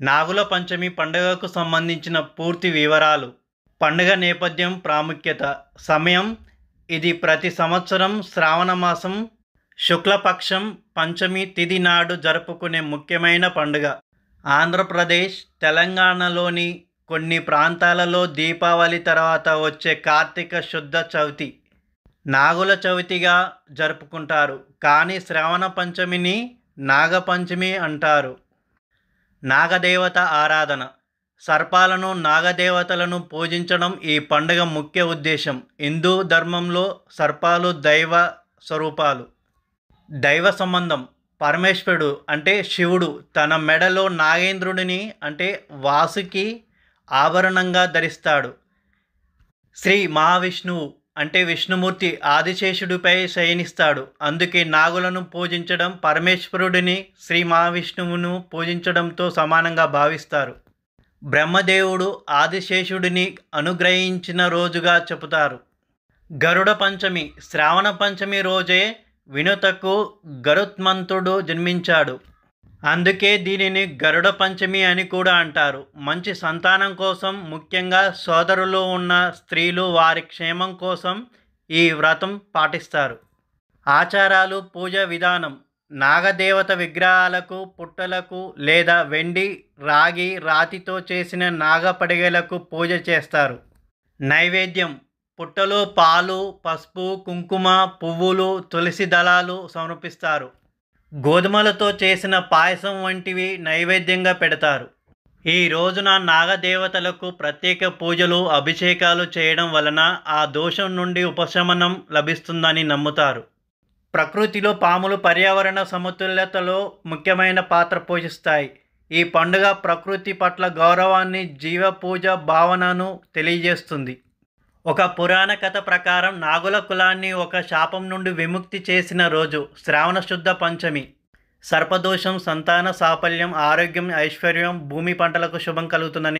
నాగుల పంచమి పండుగకు సంబంధించిన పూర్తి వివరాలు. పండుగ నేపథ్యం, ప్రాముఖ్యత. సమయం: ఇది ప్రతి సంవత్సరం శ్రావణ మాసం శుక్లపక్షం పంచమి తిథి నాడు జరుపుకునే ముఖ్యమైన పండుగ. ఆంధ్రప్రదేశ్, తెలంగాణలోని కొన్ని ప్రాంతాలలో దీపావళి తర్వాత వచ్చే కార్తీక శుద్ధ చవితి నాగుల చవితిగా జరుపుకుంటారు. కానీ శ్రావణ పంచమిని నాగపంచమి అంటారు. నాగదేవత ఆరాధన. సర్పాలను, నాగదేవతలను పూజించడం ఈ పండుగ ముఖ్య ఉద్దేశం. హిందూ ధర్మంలో సర్పాలు దైవ స్వరూపాలు. దైవ సంబంధం: పరమేశ్వరుడు అంటే శివుడు తన మెడలో నాగేంద్రుడిని అంటే వాసుకి ఆభరణంగా ధరిస్తాడు. శ్రీ మహావిష్ణువు అంటే విష్ణుమూర్తి ఆదిశేషుడిపై శయనిస్తాడు. అందుకే నాగులను పూజించడం పరమేశ్వరుడిని, శ్రీ మహావిష్ణువును పూజించడంతో సమానంగా భావిస్తారు. బ్రహ్మదేవుడు ఆదిశేషుడిని అనుగ్రహించిన రోజుగా చెబుతారు. గరుడ పంచమి. శ్రావణ పంచమి రోజే వినుతకు గరుత్మంతుడు జన్మించాడు. అందుకే దీనిని గరుడ పంచమి అని కూడా అంటారు. మంచి సంతానం కోసం, ముఖ్యంగా సోదరులు ఉన్న స్త్రీలు వారి క్షేమం కోసం ఈ వ్రతం పాటిస్తారు. ఆచారాలు, పూజ విధానం: నాగదేవత విగ్రహాలకు, పుట్టలకు లేదా వెండి, రాగి, రాతితో చేసిన నాగపడిగలకు పూజ చేస్తారు. నైవేద్యం: పుట్టలో పాలు, పసుపు, కుంకుమ, పువ్వులు, తులసి దళాలు సమర్పిస్తారు. గోధుమలతో చేసిన పాయసం వంటివి నైవేద్యంగా పెడతారు. ఈ రోజున నాగదేవతలకు ప్రత్యేక పూజలు, అభిషేకాలు చేయడం వలన ఆ దోషం నుండి ఉపశమనం లభిస్తుందని నమ్ముతారు. ప్రకృతిలో పాములు పర్యావరణ సమతుల్యతలో ముఖ్యమైన పాత్ర పోషిస్తాయి. ఈ పండుగ ప్రకృతి పట్ల గౌరవాన్ని, జీవ పూజ భావనను తెలియజేస్తుంది. ఒక పురాణ కథ ప్రకారం నాగుల కులాన్ని ఒక శాపం నుండి విముక్తి చేసిన రోజు శ్రావణ శుద్ధ పంచమి. సర్పదోషం, సంతాన సాఫల్యం, ఆరోగ్యం, ఐశ్వర్యం, భూమి పంటలకు శుభం కలుగుతుందని